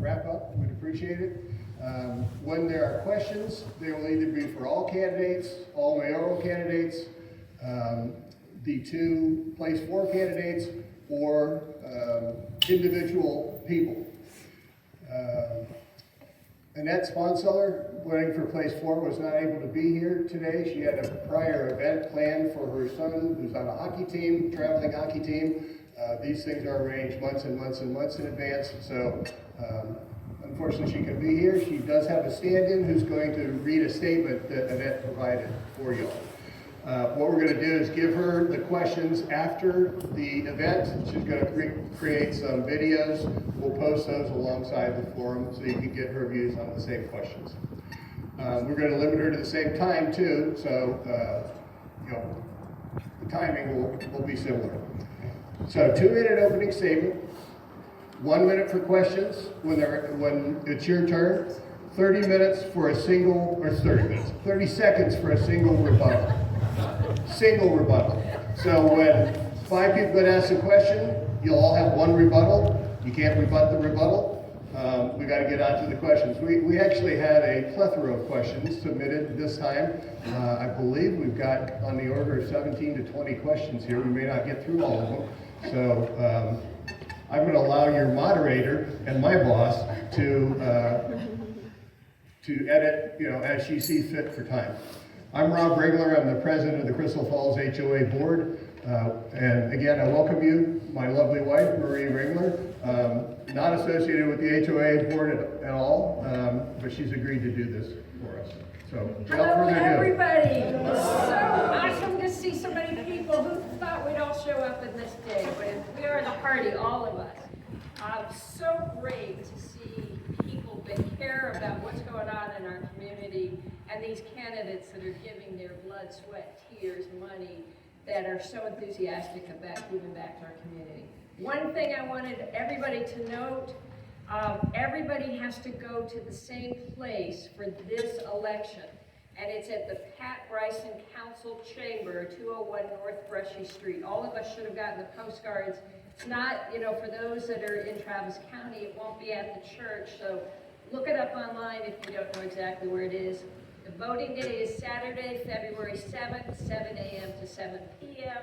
wrap up, we'd appreciate it. When there are questions, they will either be for all candidates, all mayoral candidates, the 2 place 4 candidates, or individual people. Annette Sponseller, running for place 4, was not able to be here today. She had a prior event planned for her son, who's on a hockey team, traveling hockey team. These things are arranged months and months and months in advance, so unfortunately she can be here. She does have a stand-in who's going to read a statement that Annette provided for you. What we're going to do is give her the questions after the event. She's going to create some videos. We'll post those alongside the forum so you can get her views on the same questions. We're going to limit her to the same time too, so the timing will be similar. So 2-minute opening statement, 1 minute for questions when it's your turn, 30 minutes for a single, or 30 seconds for a single rebuttal. Single rebuttal. So when 5 people get asked a question, you'll all have 1 rebuttal. You can't rebut the rebuttal. We got to get on to the questions. We actually had a plethora of questions submitted this time. I believe we've got on the order of 17 to 20 questions here. We may not get through all of them. So I'm going to allow your moderator and my boss to edit, as she sees fit for time. I'm Rob Ringler. I'm the president of the Crystal Falls HOA board. And again, I welcome you, my lovely wife, Marie Ringler, not associated with the HOA board at all, but she's agreed to do this for us. So, hello everybody. It's so awesome to see so many people. Who thought we'd all show up in this day? But we are the party, all of us. So great to see people that care about what's going on in our community and these candidates that are giving their blood, sweat, tears, money, that are so enthusiastic about giving back to our community. One thing I wanted everybody to note, everybody has to go to the same place for this election, and it's at the Pat Bryson Council Chamber, 201 North Brushy Street. All of us should have gotten the postcards. It's not, for those that are in Travis County, it won't be at the church, so look it up online if you don't know exactly where it is. The voting day is Saturday, February 7th, 7 a.m. to 7 p.m.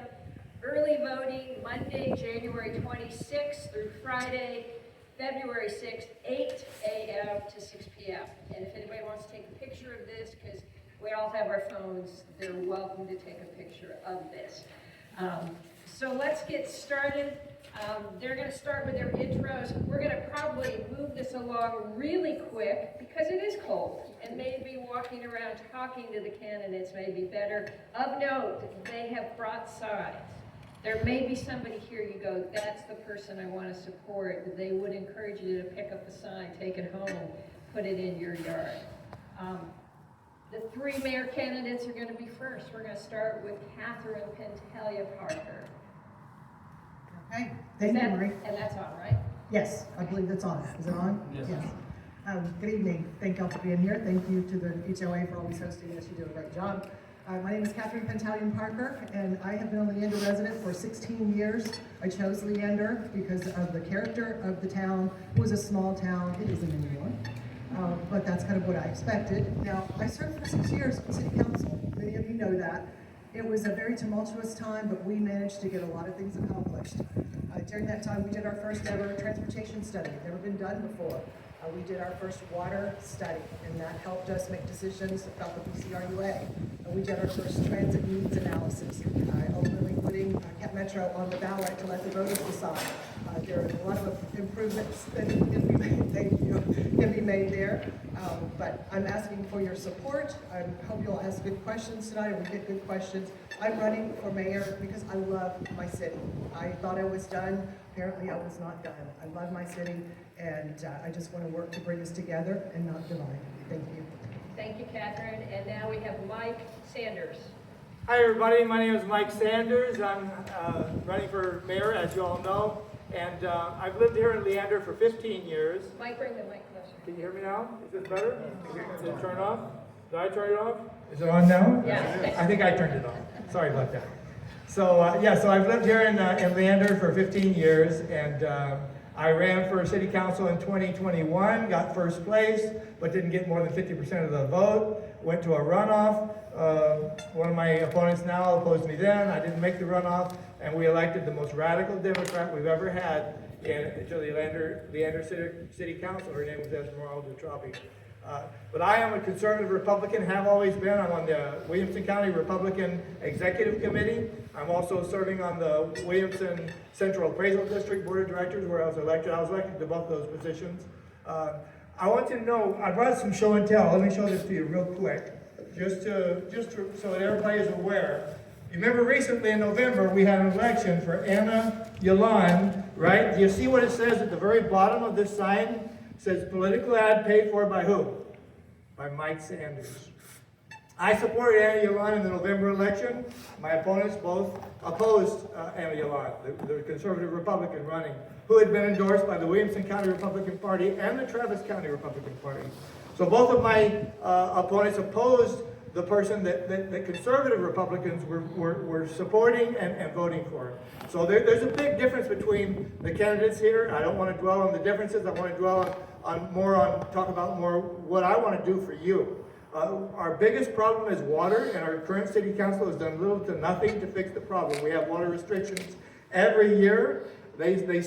Early voting, Monday, January 26th through Friday, February 6th, 8 a.m. to 6 p.m. And if anybody wants to take a picture of this, because we all have our phones, they're welcome to take a picture of this. So let's get started. They're going to start with their intros. We're going to probably move this along really quick because it is cold, and maybe walking around talking to the candidates may be better. Of note, they have brought signs. There may be somebody here you go, that's the person I want to support. They would encourage you to pick up the sign, take it home, put it in your yard. The 3 mayor candidates are going to be first. We're going to start with Kathryn Pantalion-Parker. Okay, thank you, Marie. And that's on, right? Yes, I believe that's on. Is it on? Yes. Good evening. Thank y'all for being here. Thank you to the HOA for always hosting us. You do a great job. My name is Kathryn Pantalion-Parker, and I have been a Leander resident for 16 years. I chose Leander because of the character of the town. It was a small town. It isn't anymore. But that's kind of what I expected. Now, I served for 6 years on City Council. Many of you know that. It was a very tumultuous time, but we managed to get a lot of things accomplished. During that time, we did our first ever transportation study. Never been done before. We did our first water study, and that helped us make decisions about the BCRUA. We did our first transit needs analysis, ultimately putting Cat Metro on the ballot to let the voters decide. There are a lot of improvements that can be made there, but I'm asking for your support. I hope you'll ask good questions tonight, and we get good questions. I'm running for mayor because I love my city. I thought I was done. Apparently I was not done. I love my city, and I just want to work to bring us together and not divide. Thank you. Thank you, Kathryn. And now we have Mike Sanders. Hi, everybody. My name is Mike Sanders. I'm running for mayor, as you all know, and I've lived here in Leander for 15 years. Mike, bring the mic closer. Can you hear me now? Is it better? Is it turned off? Did I turn it off? Is it on now? Yeah. I think I turned it on. Sorry about that. So, so I've lived here in Leander for 15 years, and I ran for city council in 2021, got first place, but didn't get more than 50% of the vote. Went to a runoff. One of my opponents now opposed me then. I didn't make the runoff, and we elected the most radical Democrat we've ever had to the Leander City Council. Her name was Esmeralda Travis. But I am a conservative Republican, have always been. I'm on the Williamson County Republican Executive Committee. I'm also serving on the Williamson Central Appraisal District Board of Directors, where I was elected. I was elected to both those positions. I want you to know, I brought some show and tell. Let me show this to you real quick, just so that everybody is aware. You remember recently in November, we had an election for Anna Yolande, right? Do you see what it says at the very bottom of this sign? It says political ad paid for by who? By Mike Sanders. I supported Anna Yolande in the November election. My opponents both opposed Anna Yolande, the conservative Republican running, who had been endorsed by the Williamson County Republican Party and the Travis County Republican Party. So both of my opponents opposed the person that conservative Republicans were supporting and voting for. So there's a big difference between the candidates here. I don't want to dwell on the differences. I want to dwell talk about more what I want to do for you. Our biggest problem is water, and our current city council has done little to nothing to fix the problem. We have water restrictions every year. They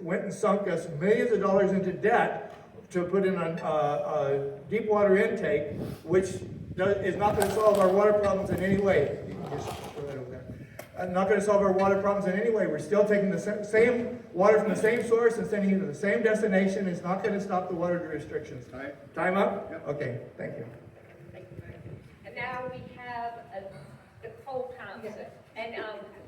went and sunk us millions of dollars into debt to put in a deep water intake, which is not going to solve our water problems in any way. You can just throw that over there. Not going to solve our water problems in any way. We're still taking the same water from the same source and sending it to the same destination. It's not going to stop the water restrictions. Time up? Yep. Okay, thank you. And now we have Nicole Thompson, and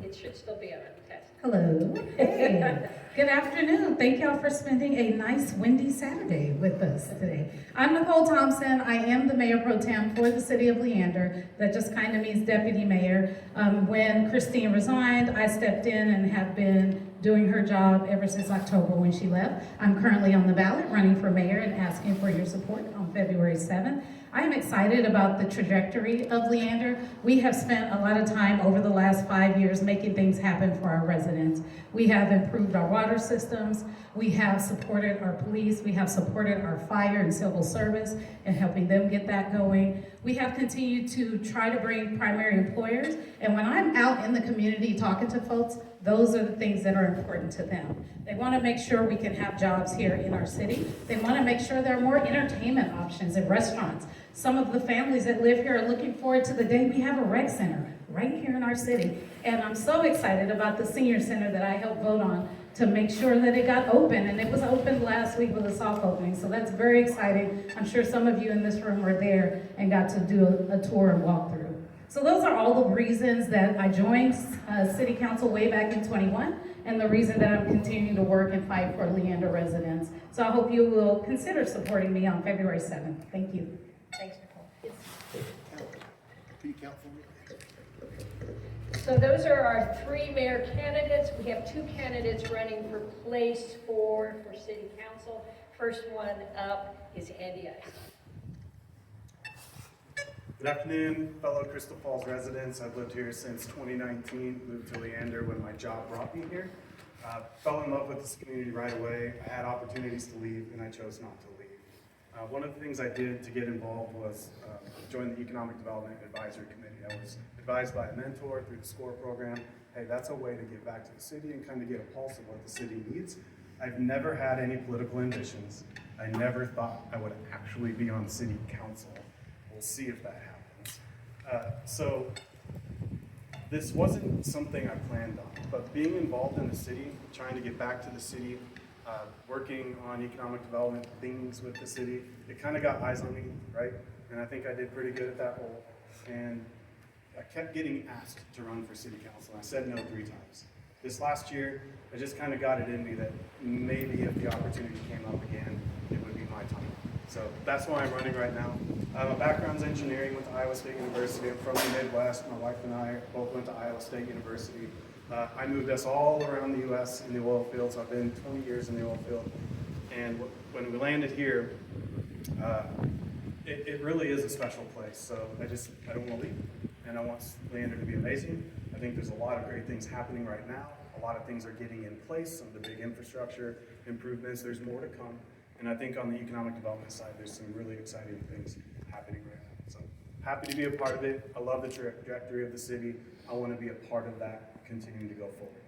it should still be on the test. Hello. Hey. Good afternoon. Thank y'all for spending a nice windy Saturday with us today. I'm Nicole Thompson. I am the Mayor Pro Tem for the City of Leander. That just kind of means Deputy Mayor. When Christine resigned, I stepped in and have been doing her job ever since October when she left. I'm currently on the ballot running for mayor and asking for your support on February 7th. I am excited about the trajectory of Leander. We have spent a lot of time over the last 5 years making things happen for our residents. We have improved our water systems. We have supported our police. We have supported our fire and civil service and helping them get that going. We have continued to try to bring primary employers. And when I'm out in the community talking to folks, those are the things that are important to them. They want to make sure we can have jobs here in our city. They want to make sure there are more entertainment options and restaurants. Some of the families that live here are looking forward to the day we have a rec center right here in our city. And I'm so excited about the senior center that I helped vote on to make sure that it got open. And it was opened last week with a soft opening. So that's very exciting. I'm sure some of you in this room were there and got to do a tour and walk through. So those are all the reasons that I joined City Council way back in 21, and the reason that I'm continuing to work and fight for Leander residents. So I hope you will consider supporting me on February 7th. Thank you. Thanks, Nicole. Can you count for me? So those are our three mayor candidates. We have two candidates running for place for city council. First one up is Andy Ice. Good afternoon, fellow Crystal Falls residents. I've lived here since 2019, moved to Leander when my job brought me here. Fell in love with this community right away. I had opportunities to leave, and I chose not to leave. One of the things I did to get involved was join the Economic Development Advisory Committee. I was advised by a mentor through the SCORE program. Hey, that's a way to give back to the city and kind of get a pulse of what the city needs. I've never had any political ambitions. I never thought I would actually be on city council. We'll see if that happens. So this wasn't something I planned on, but being involved in the city, trying to get back to the city, working on economic development things with the city, it kind of got eyes on me, right? And I think I did pretty good at that role. And I kept getting asked to run for city council. I said no 3 times. This last year, I just kind of got it in me that maybe if the opportunity came up again, it would be my time. So that's why I'm running right now. My background's engineering, went to Iowa State University. I'm from the Midwest. My wife and I both went to Iowa State University. I moved us all around the U.S. in the oil fields. I've been 20 years in the oil field. And when we landed here, it really is a special place. So I don't want to leave. And I want Leander to be amazing. I think there's a lot of great things happening right now. A lot of things are getting in place, some of the big infrastructure improvements, there's more to come. And I think on the economic development side, there's some really exciting things happening right now. So happy to be a part of it. I love the trajectory of the city. I want to be a part of that, continuing to go forward.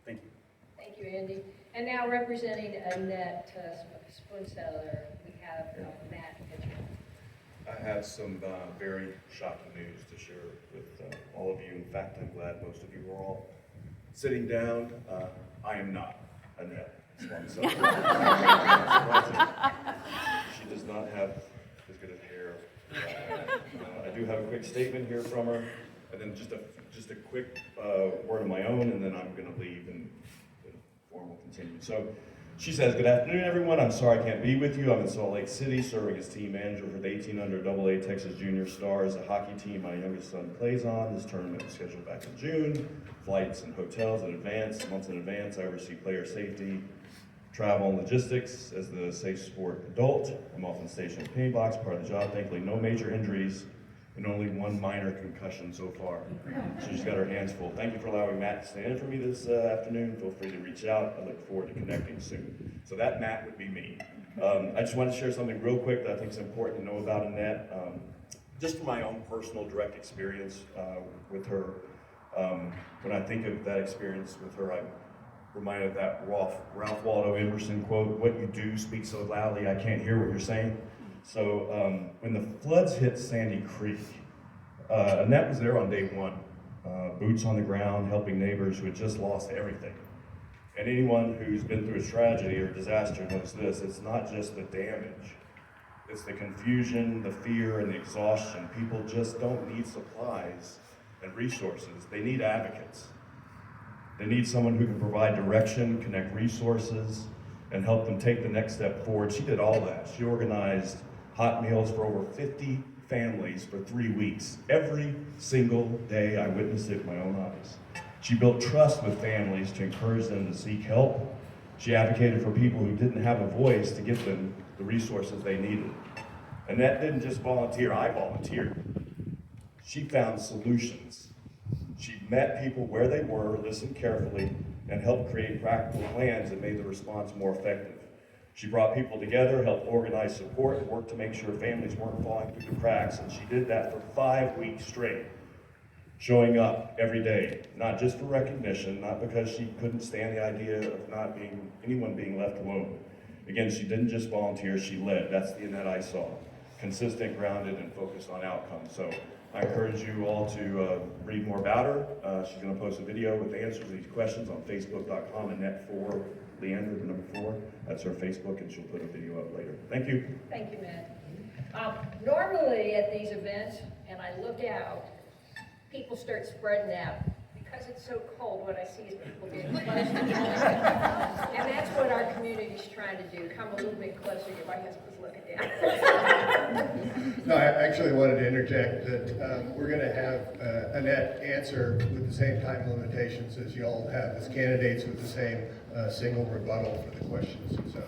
Thank you. Thank you, Andy. And now representing Annette Sponseller, we have Matt Mitchell. I have some very shocking news to share with all of you. In fact, I'm glad most of you are all sitting down. I am not Annette Sponseller. She does not have as good of hair. I do have a quick statement here from her, and then just a quick word of my own, and then I'm going to leave and the forum will continue. So she says, "Good afternoon, everyone. I'm sorry I can't be with you. I'm in Salt Lake City serving as team manager for the 1800 AA Texas Junior Stars, a hockey team my youngest son plays on. This tournament was scheduled back in June. Flights and hotels in advance, months in advance. I oversee player safety, travel, and logistics as the safe sport adult. I'm often stationed at the penny box, part of the job. Thankfully, no major injuries and only one minor concussion so far. So she's got her hands full. Thank you for allowing Matt to stand in for me this afternoon. Feel free to reach out. I look forward to connecting soon." So that Matt would be me. I just want to share something real quick that I think is important to know about Annette. Just from my own personal direct experience with her. When I think of that experience with her, I'm reminded of that Ralph Waldo Emerson quote, "What you do speaks so loudly I can't hear what you're saying." So when the floods hit Sandy Creek, Annette was there on day one, boots on the ground, helping neighbors who had just lost everything. And anyone who's been through a tragedy or disaster knows this: it's not just the damage, it's the confusion, the fear, and the exhaustion. People just don't need supplies and resources. They need advocates. They need someone who can provide direction, connect resources, and help them take the next step forward. She did all that. She organized hot meals for over 50 families for 3 weeks. Every single day I witnessed it with my own eyes. She built trust with families to encourage them to seek help. She advocated for people who didn't have a voice to give them the resources they needed. Annette didn't just volunteer, I volunteered. She found solutions. She met people where they were, listened carefully, and helped create practical plans that made the response more effective. She brought people together, helped organize support, and worked to make sure families weren't falling through the cracks, and she did that for 5 weeks straight, showing up every day, not just for recognition, not because she couldn't stand the idea of not being anyone being left alone. Again, she didn't just volunteer, she led. That's the Annette I saw. Consistent, grounded, and focused on outcomes. So I encourage you all to read more about her. She's going to post a video with the answers to these questions on facebook.com, Annette4 Leander, the number 4. That's her Facebook, and she'll put a video up later. Thank you. Thank you, Matt. Normally at these events, and I look out, people start spreading out. Because it's so cold, what I see is people getting close to each other. And that's what our community's trying to do, come a little bit closer. My husband's looking down. No, I actually wanted to interject that we're going to have Annette answer with the same time limitations as you all have, as candidates with the same single rebuttal for the questions. So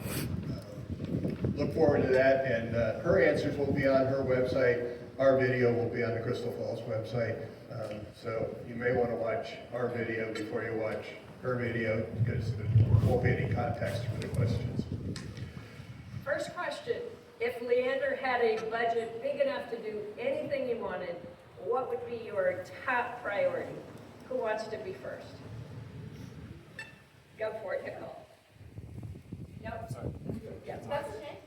look forward to that, and her answers will be on her website. Our video will be on the Crystal Falls website. So you may want to watch our video before you watch her video, because there won't be any context for the questions. First question, if Leander had a budget big enough to do anything you wanted, what would be your top priority? Who wants to be first? Go for it, Nicole. Yep. Sorry. Yeah, that's okay.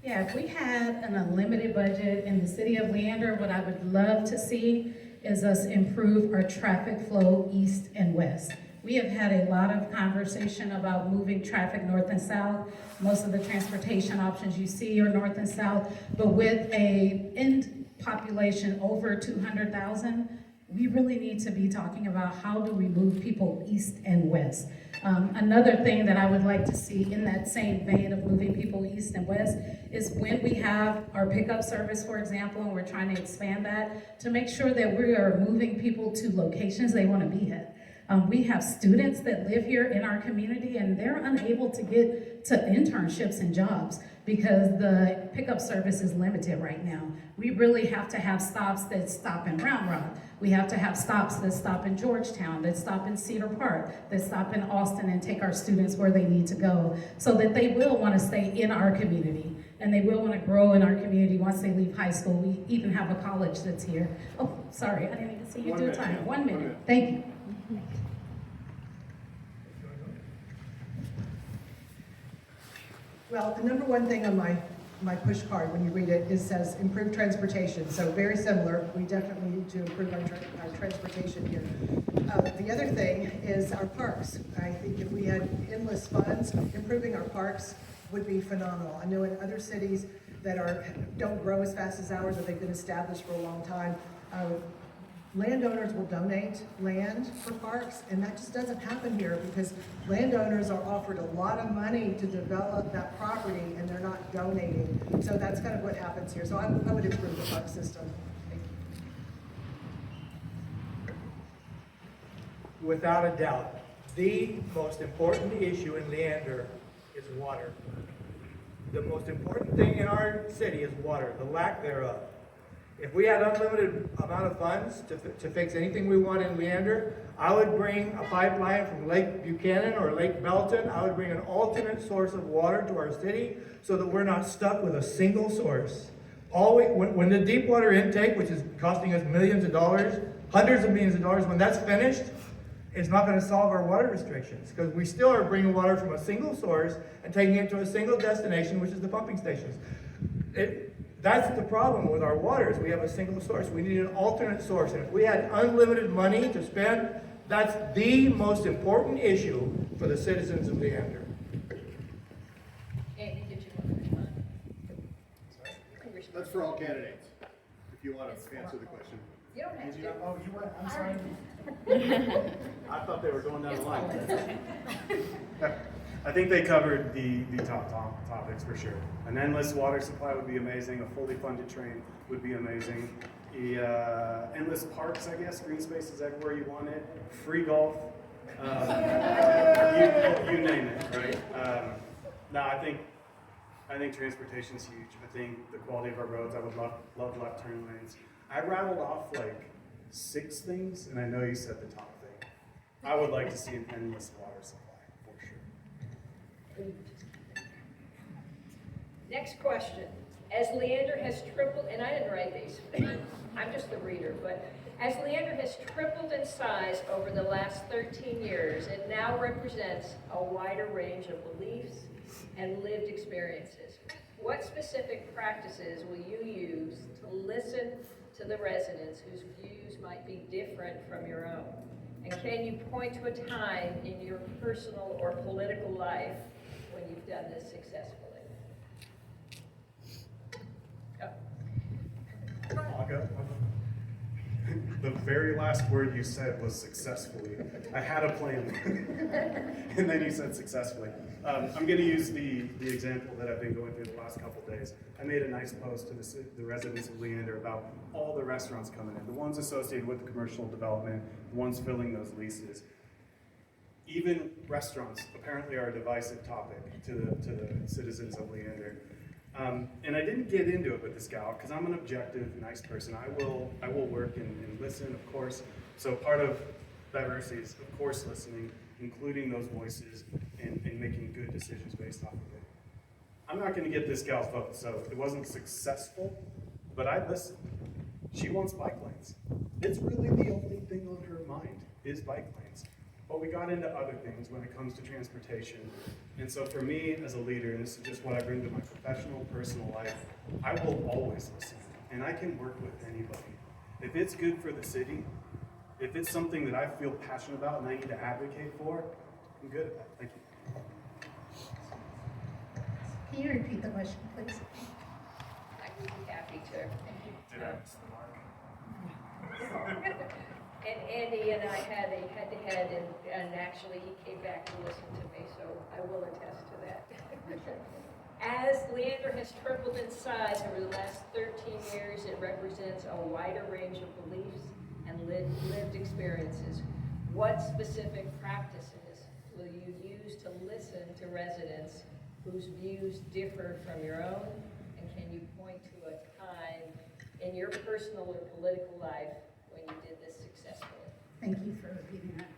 Yeah, if we had an unlimited budget in the city of Leander, what I would love to see is us improve our traffic flow east and west. We have had a lot of conversation about moving traffic north and south. Most of the transportation options you see are north and south, but with a end population over 200,000, we really need to be talking about how do we move people east and west. Another thing that I would like to see in that same vein of moving people east and west is when we have our pickup service, for example, and we're trying to expand that, to make sure that we are moving people to locations they want to be at. We have students that live here in our community and they're unable to get to internships and jobs because the pickup service is limited right now. We really have to have stops that stop in Round Rock. We have to have stops that stop in Georgetown, that stop in Cedar Park, that stop in Austin and take our students where they need to go so that they will want to stay in our community and they will want to grow in our community once they leave high school. We even have a college that's here. Oh, sorry, I didn't even see you do time. 1 minute. Thank you. Well, the number one thing on my push card, when you read it, says improve transportation. So very similar. We definitely need to improve our transportation here. The other thing is our parks. I think if we had endless funds, improving our parks would be phenomenal. I know in other cities that don't grow as fast as ours, or they've been established for a long time, landowners will donate land for parks, and that just doesn't happen here because landowners are offered a lot of money to develop that property and they're not donating. So that's kind of what happens here. So I would improve the park system. Thank you. Without a doubt, the most important issue in Leander is water. The most important thing in our city is water, the lack thereof. If we had unlimited amount of funds to fix anything we want in Leander, I would bring a pipeline from Lake Buchanan or Lake Belton. I would bring an alternate source of water to our city so that we're not stuck with a single source. When the deep water intake, which is costing us millions of dollars, hundreds of millions of dollars, when that's finished, it's not going to solve our water restrictions because we still are bringing water from a single source and taking it to a single destination, which is the pumping stations. That's the problem with our water is we have a single source. We need an alternate source. And if we had unlimited money to spend, that's the most important issue for the citizens of Leander. Andy, did you want to respond? That's for all candidates, if you want to answer the question. You don't have to. Oh, you went, I'm sorry. I thought they were going down the line. I think they covered the top topics for sure. An endless water supply would be amazing. A fully funded train would be amazing. Endless parks, I guess, green spaces everywhere you want it. Free golf. You name it, right? No, I think transportation's huge. I think the quality of our roads. I would love left turn lanes. I rattled off like 6 things, and I know you said the top thing. I would like to see an endless water supply for sure. Next question. As Leander has tripled, and I didn't write these, I'm just the reader, but as Leander has tripled in size over the last 13 years, it now represents a wider range of beliefs and lived experiences. What specific practices will you use to listen to the residents whose views might be different from your own? And can you point to a time in your personal or political life when you've done this successfully? I'll go. The very last word you said was successfully. I had a plan. And then you said successfully. I'm going to use the example that I've been going through the last couple days. I made a nice post to the residents of Leander about all the restaurants coming in, the ones associated with the commercial development, the ones filling those leases. Even restaurants apparently are a divisive topic to the citizens of Leander. And I didn't get into it with this gal because I'm an objective, nice person. I will work and listen, of course. So part of diversity is, of course, listening, including those voices, and making good decisions based off of it. I'm not going to get this gal's vote, so it wasn't successful, but I listened. She wants bike lanes. It's really the only thing on her mind is bike lanes. But we got into other things when it comes to transportation. And so for me as a leader, and this is just what I bring to my professional, personal life, I will always listen. And I can work with anybody. If it's good for the city, if it's something that I feel passionate about and I need to advocate for, I'm good at that. Thank you. Can you repeat the question, please? I would be happy to. Did I miss the mark? And Andy and I had a head-to-head, and actually he came back to listen to me, so I will attest to that. As Leander has tripled in size over the last 13 years, it represents a wider range of beliefs and lived experiences. what specific practices will you use to listen to residents whose views differ from your own? And can you point to a time in your personal or political life when you did this successfully? Thank you for repeating that.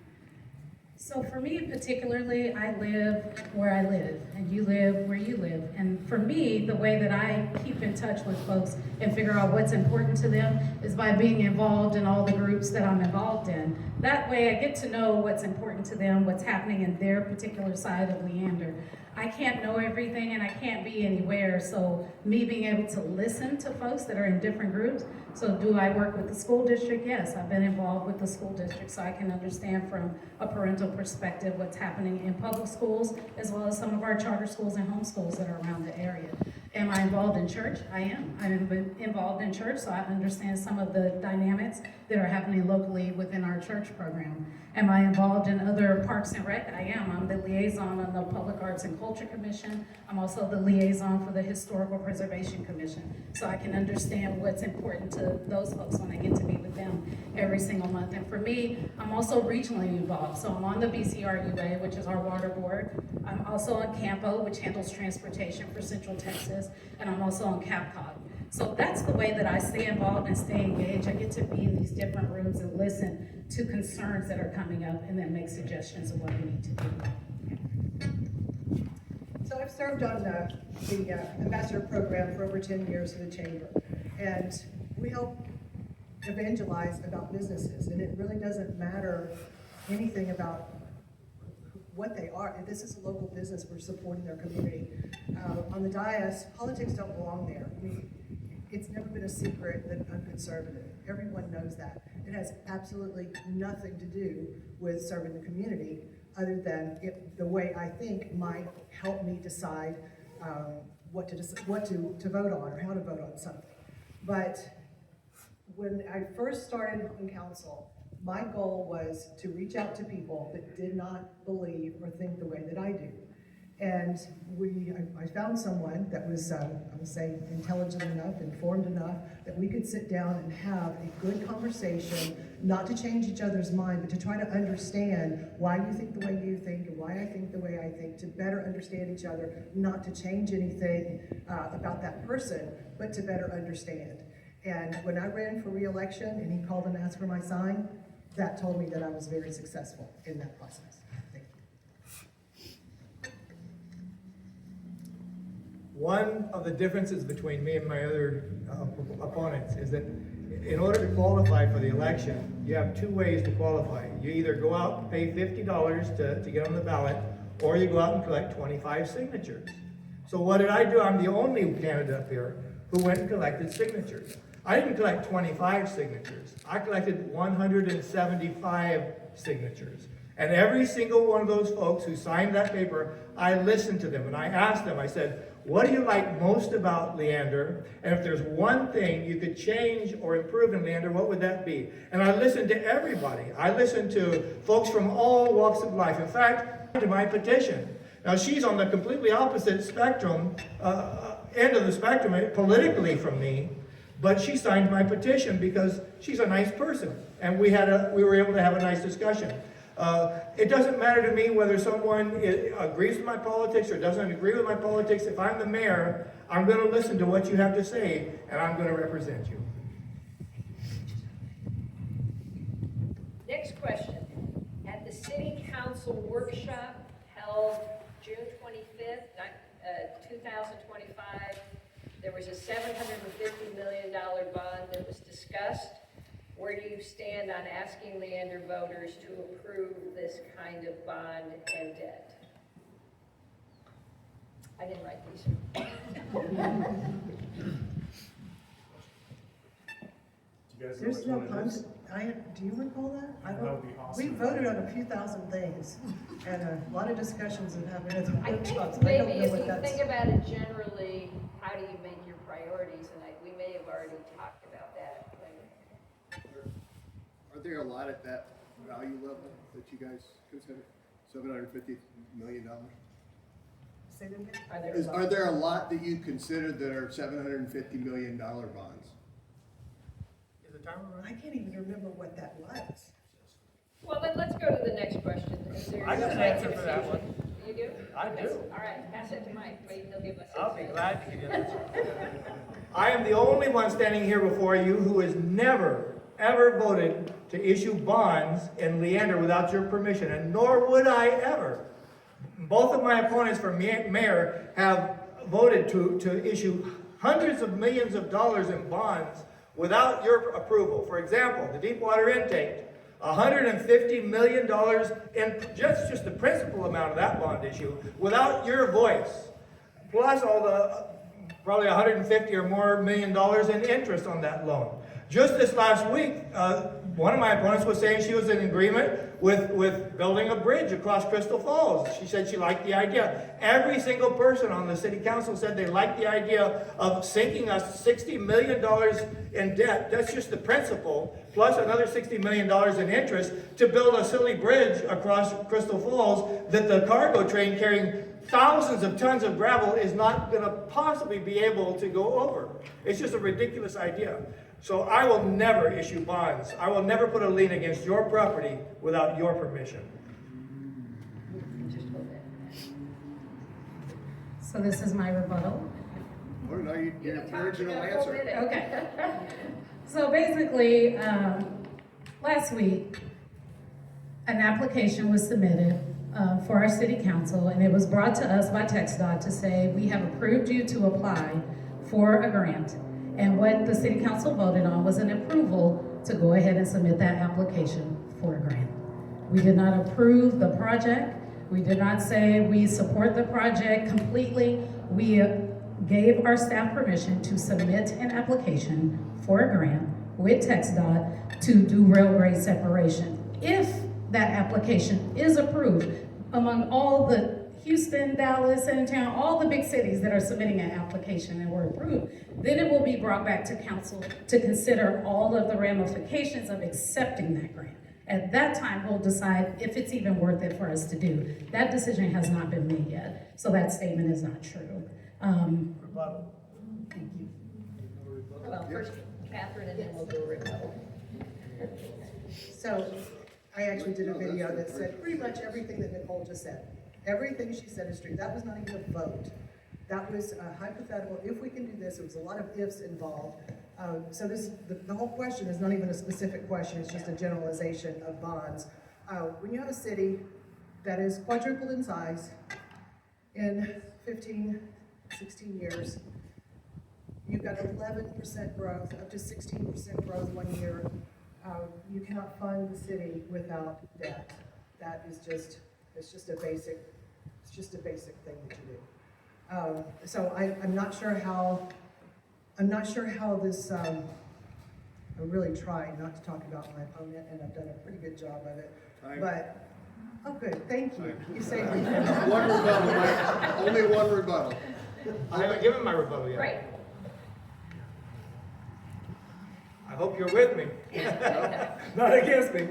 So for me particularly, I live where I live, and you live where you live. And for me, the way that I keep in touch with folks and figure out what's important to them is by being involved in all the groups that I'm involved in. That way I get to know what's important to them, what's happening in their particular side of Leander. I can't know everything and I can't be anywhere, so me being able to listen to folks that are in different groups. So do I work with the school district? Yes, I've been involved with the school district, so I can understand from a parental perspective what's happening in public schools, as well as some of our charter schools and homeschools that are around the area. Am I involved in church? I am. I'm involved in church, so I understand some of the dynamics that are happening locally within our church program. Am I involved in other parks and rec? I am. I'm the liaison on the Public Arts and Culture Commission. I'm also the liaison for the Historical Preservation Commission. So I can understand what's important to those folks when I get to meet with them every single month. And for me, I'm also regionally involved. So I'm on the BCRUA, which is our water board. I'm also on CAMPO, which handles transportation for Central Texas. And I'm also on CAPCOG. So that's the way that I stay involved and stay engaged. I get to be in these different rooms and listen to concerns that are coming up and then make suggestions of what we need to do. So I've served on the ambassador program for over 10 years for the chamber, and we help evangelize about businesses, and it really doesn't matter anything about what they are. And this is a local business, we're supporting their community. On the dais, politics don't belong there. I mean, it's never been a secret that I'm conservative. Everyone knows that. It has absolutely nothing to do with serving the community, other than the way I think might help me decide what to vote on or how to vote on something. But when I first started on council, my goal was to reach out to people that did not believe or think the way that I do. And I found someone that was, I would say, intelligent enough, informed enough, that we could sit down and have a good conversation, not to change each other's mind, but to try to understand why you think the way you think and why I think the way I think, to better understand each other, not to change anything about that person, but to better understand. And when I ran for re-election and he called and asked for my sign, that told me that I was very successful in that process. Thank you. One of the differences between me and my other opponents is that in order to qualify for the election, you have two ways to qualify. You either go out and pay $50 to get on the ballot, or you go out and collect 25 signatures. So what did I do? I'm the only candidate up here who went and collected signatures. I didn't collect 25 signatures. I collected 175 signatures. And every single one of those folks who signed that paper, I listened to them and I asked them, I said, what do you like most about Leander? And if there's one thing you could change or improve in Leander, what would that be? And I listened to everybody. I listened to folks from all walks of life. In fact, to my petition. Now she's on the completely opposite spectrum, end of the spectrum politically from me, but she signed my petition because she's a nice person. And we were able to have a nice discussion. It doesn't matter to me whether someone agrees with my politics or doesn't agree with my politics. If I'm the mayor, I'm going to listen to what you have to say, and I'm going to represent you. Next question. At the City Council workshop held June 25th, 2025, there was a $750 million bond that was discussed. Where do you stand on asking Leander voters to approve this kind of bond and debt? I didn't write these. Do you guys know There's which no one it is? do you recall that? That would be awesome. We voted on a few thousand things, and a lot of discussions have happened at the I workshops. think I don't maybe know if what you that's. think about it generally, how do you make your priorities? And we may have already talked about that. Are there a lot at that value level that you guys consider? $750 million? Say that again? Are there a lot that you consider that are $750 million bonds? Is the timer running? I can't even remember what that was. Well, then let's go to the next question. I got an answer for that one. You do? I do. All right, pass it to Mike. Wait, he'll give us. I'll be glad to give you that. I am the only one standing here before you who has never, ever voted to issue bonds in Leander without your permission, and nor would I ever. Both of my opponents for mayor have voted to issue hundreds of millions of dollars in bonds without your approval. For example, the deep water intake, $150 million in just the principal amount of that bond issue without your voice, plus all the probably $150 or more million in interest on that loan. Just this last week, one of my opponents was saying she was in agreement with building a bridge across Crystal Falls. She said she liked the idea. Every single person on the city council said they liked the idea of sinking us $60 million in debt. That's just the principal, plus another $60 million in interest to build a silly bridge across Crystal Falls that the cargo train carrying thousands of tons of gravel is not going to possibly be able to go over. It's just a ridiculous idea. So I will never issue bonds. I will never put a lien against your property without your permission. So this is my rebuttal. Or no, your original answer. Okay. So basically, last week, an application was submitted for our city council, and it was brought to us by TxDOT to say, we have approved you to apply for a grant. And what the city council voted on was an approval to go ahead and submit that application for a grant. We did not approve the project. We did not say we support the project completely. We gave our staff permission to submit an application for a grant with TxDOT to do rail grade separation. If that application is approved among all the Houston, Dallas, San Antonio, all the big cities that are submitting an application and were approved, then it will be brought back to council to consider all of the ramifications of accepting that grant. At that time, we'll decide if it's even worth it for us to do. That decision has not been made yet, so that statement is not true. Rebuttal. Thank you. Well, first Kathryn, and then we'll do a rebuttal. So I actually did a video that said pretty much everything that Nicole just said. Everything she said is true. That was not even a vote. That was a hypothetical. If we can do this, there was a lot of ifs involved. So the whole question is not even a specific question. It's just a generalization of bonds. When you have a city that is quadrupled in size in 15, 16 years, you've got 11% growth, up to 16% growth 1 year. You cannot fund the city without debt. That is just, it's just a basic thing that you do. So I'm not sure how this, I'm really trying not to talk about my opponent, and I've done a pretty good job of it. But, oh good, thank you. You saved me. One rebuttal, Mike. Only one rebuttal. I haven't given my rebuttal yet. Right. I hope you're with me. Not against me.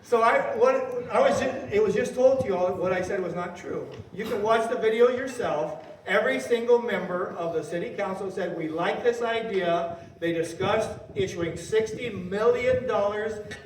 So it was just told to you all what I said was not true. You can watch the video yourself. Every single member of the city council said, we like this idea. They discussed issuing $60 million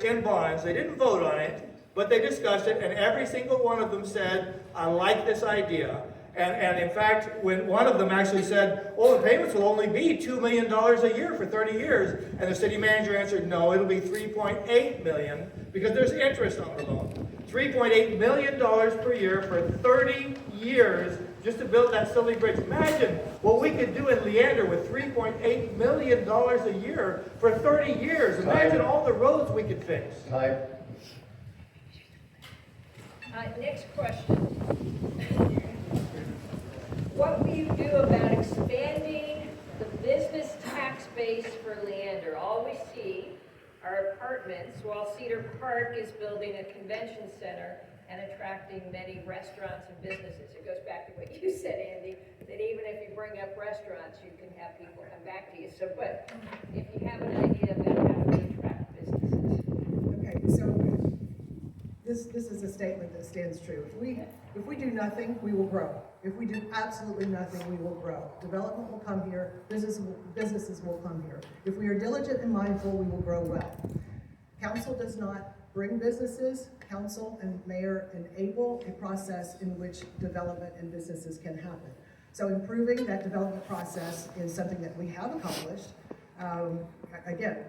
in bonds. They didn't vote on it, but they discussed it, and every single one of them said, I like this idea. And in fact, when one of them actually said, oh, the payments will only be $2 million a year for 30 years, and the city manager answered, no, it'll be $3.8 million, because there's interest on the loan. $3.8 million per year for 30 years just to build that silly bridge. Imagine what we could do in Leander with $3.8 million a year for 30 years. Imagine all the roads we could fix. Time. Next question. What will you do about expanding the business tax base for Leander? All we see are apartments, while Cedar Park is building a convention center and attracting many restaurants and businesses. It goes back to what you said, Andy, that even if you bring up restaurants, you can have people come back to you. So, but if you have an idea about how to attract businesses. Okay, so this is a statement that stands true. If we do nothing, we will grow. If we do absolutely nothing, we will grow. Development will come here, businesses will come here. If we are diligent and mindful, we will grow well. Council does not bring businesses, council and mayor enable a process in which development and businesses can happen. So improving that development process is something that we have accomplished. Again,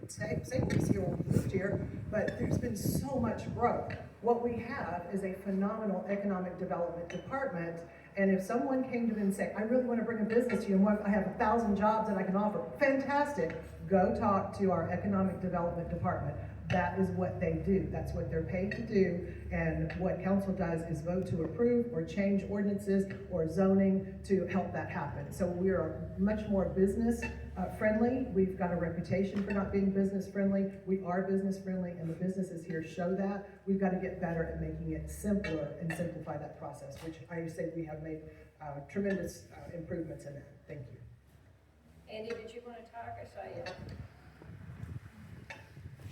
same things here when we moved here, but there's been so much growth. What we have is a phenomenal economic development department, and if someone came to them and said, I really want to bring a business to you, and I have 1,000 jobs that I can offer, fantastic, go talk to our economic development department. That is what they do. That's what they're paid to do. And what council does is vote to approve or change ordinances or zoning to help that happen. So we are much more business friendly. We've got a reputation for not being business friendly. We are business friendly, and the businesses here show that. We've got to get better at making it simpler and simplify that process, which I say we have made tremendous improvements in that. Thank you. Andy, did you want to talk? I saw you.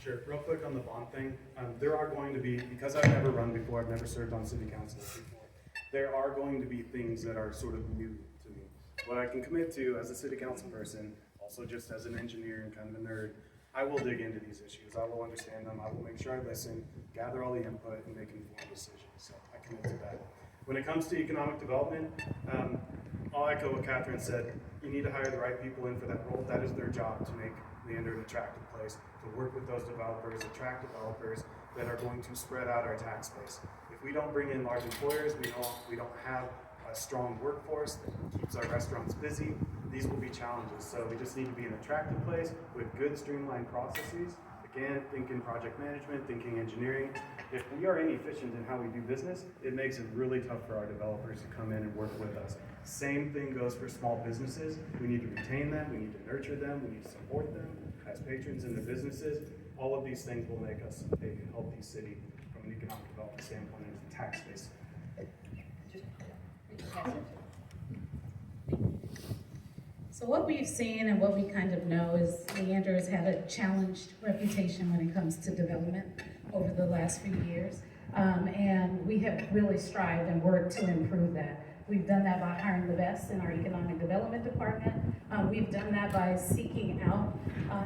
Sure, real quick on the bond thing. There are going to be, because I've never run before, I've never served on city council before, there are going to be things that are sort of new to me. What I can commit to as a city council person, also just as an engineer and kind of a nerd, I will dig into these issues. I will understand them. I will make sure I listen, gather all the input, and make informed decisions. So I commit to that. When it comes to economic development, I'll echo what Kathryn said. You need to hire the right people in for that role. That is their job, to make Leander an attractive place, to work with those developers, attract developers that are going to spread out our tax base. If we don't bring in large employers, we don't have a strong workforce that keeps our restaurants busy, these will be challenges. So we just need to be an attractive place with good streamlined processes. Again, thinking project management, thinking engineering. If we are inefficient in how we do business, it makes it really tough for our developers to come in and work with us. Same thing goes for small businesses. We need to retain them, we need to nurture them, we need to support them as patrons in the businesses. All of these things will make us a healthy city from an economic development standpoint and a tax base. So what we've seen and what we kind of know is Leander has had a challenged reputation when it comes to development over the last few years. And we have really strived and worked to improve that. We've done that by hiring the best in our economic development department. We've done that by seeking out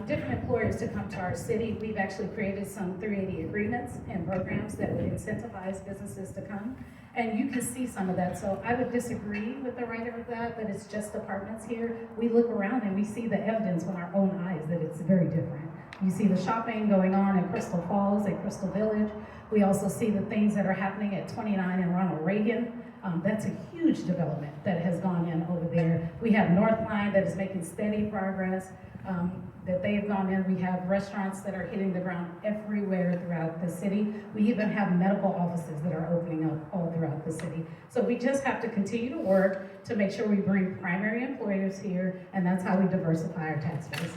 different employers to come to our city. We've actually created some 380 agreements and programs that would incentivize businesses to come. And you can see some of that. So I would disagree with the writer of that it's just apartments here. We look around and we see the evidence with our own eyes that it's very different. You see the shopping going on in Crystal Falls, at Crystal Village. We also see the things that are happening at 29 and Ronald Reagan. That's a huge development that has gone in over there. We have Northline that is making steady progress, that they've gone in. We have restaurants that are hitting the ground everywhere throughout the city. We even have medical offices that are opening up all throughout the city. So we just have to continue to work to make sure we bring primary employers here, and that's how we diversify our tax base.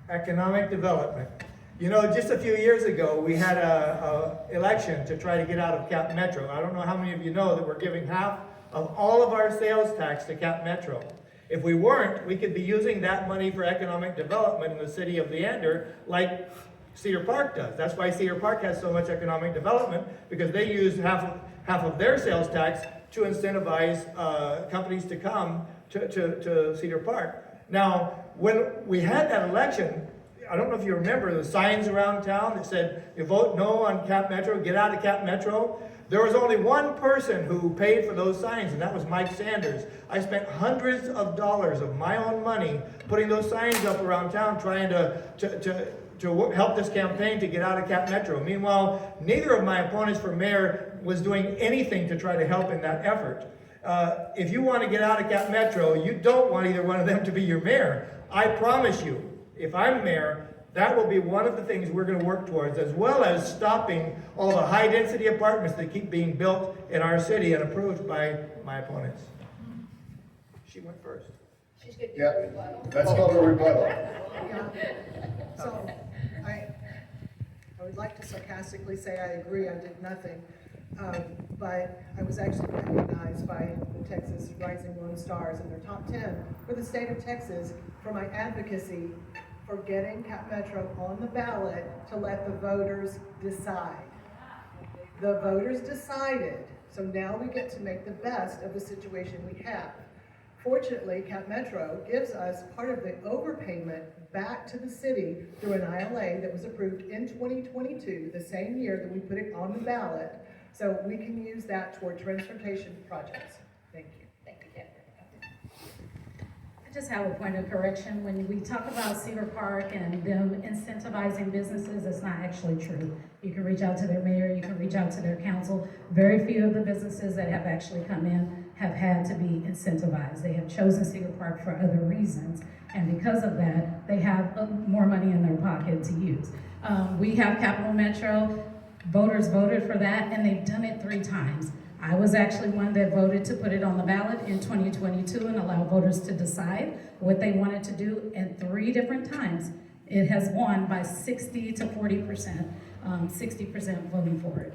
Economic development. You know, just a few years ago, we had a election to try to get out of Cap Metro. I don't know how many of you know that we're giving half of all of our sales tax to Cap Metro. If we weren't, we could be using that money for economic development in the city of Leander like Cedar Park does. That's why Cedar Park has so much economic development, because they use half of their sales tax to incentivize companies to come to Cedar Park. Now, when we had that election, I don't know if you remember the signs around town that said, you vote no on Cap Metro, get out of Cap Metro. There was only one person who paid for those signs, and that was Mike Sanders. I spent hundreds of dollars of my own money putting those signs up around town, trying to help this campaign to get out of Cap Metro. Meanwhile, neither of my opponents for mayor was doing anything to try to help in that effort. If you want to get out of Cap Metro, you don't want either one of them to be your mayor. I promise you, if I'm mayor, that will be one of the things we're going to work towards, as well as stopping all the high-density apartments that keep being built in our city and approved by my opponents. She went first. She's good. Yeah, that's called a rebuttal. Yeah. So I would like to sarcastically say I agree, I did nothing. But I was actually recognized by the Texas Rising Lone Stars in their top 10 for the state of Texas for my advocacy for getting Cap Metro on the ballot to let the voters decide. The voters decided, so now we get to make the best of the situation we have. Fortunately, Cap Metro gives us part of the overpayment back to the city through an ILA that was approved in 2022, the same year that we put it on the ballot. So we can use that toward transportation projects. Thank you. Thank you, Kathryn. I just have a point of correction. When we talk about Cedar Park and them incentivizing businesses, it's not actually true. You can reach out to their mayor, you can reach out to their council. Very few of the businesses that have actually come in have had to be incentivized. They have chosen Cedar Park for other reasons, and because of that, they have more money in their pocket to use. We have Capital Metro. Voters voted for that, and they've done it 3 times. I was actually one that voted to put it on the ballot in 2022 and allow voters to decide what they wanted to do, and 3 different times it has won by 60 to 40%, 60% voting for it.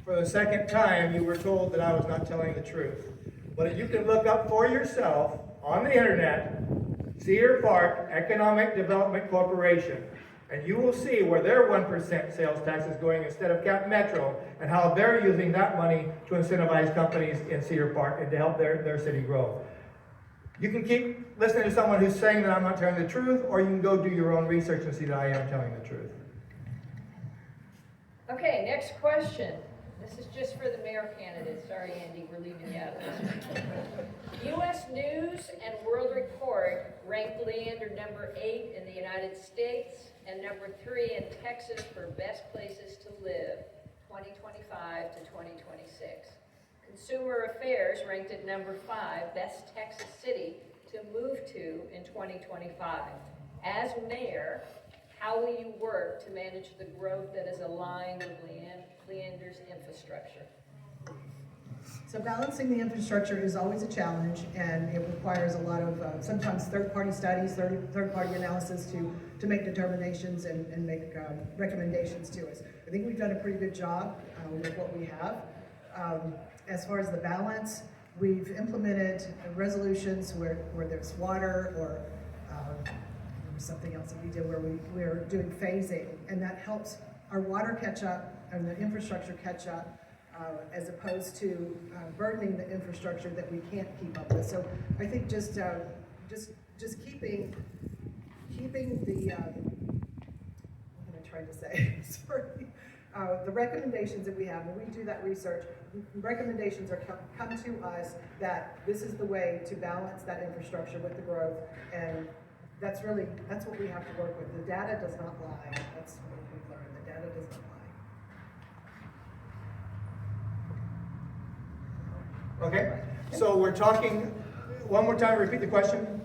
For the second time, you were told that I was not telling the truth. But you can look up for yourself on the internet, Cedar Park Economic Development Corporation, and you will see where their 1% sales tax is going instead of Cap Metro, and how they're using that money to incentivize companies in Cedar Park and to help their city grow. You can keep listening to someone who's saying that I'm not telling the truth, or you can go do your own research and see that I am telling the truth. Okay, next question. This is just for the mayor candidate. Sorry, Andy, we're leaving you out of this. U.S. News and World Report ranked Leander number 8 in the United States and number 3 in Texas for best places to live, 2025 to 2026. Consumer Affairs ranked it number 5, best Texas city to move to in 2025. As mayor, how will you work to manage the growth that is aligned with Leander's infrastructure? So balancing the infrastructure is always a challenge, and it requires a lot of sometimes third-party studies, third-party analysis to make determinations and make recommendations to us. I think we've done a pretty good job with what we have. As far as the balance, we've implemented resolutions where there's water, or there was something else that we did where we're doing phasing, and that helps our water catch up and the infrastructure catch up, as opposed to burdening the infrastructure that we can't keep up with. So I think just keeping the what am I trying to say? Sorry. The recommendations that we have, when we do that research, recommendations are come to us that this is the way to balance that infrastructure with the growth, and that's what we have to work with. The data does not lie. That's what we've learned. The data does not lie. Okay, so we're talking, one more time, repeat the question.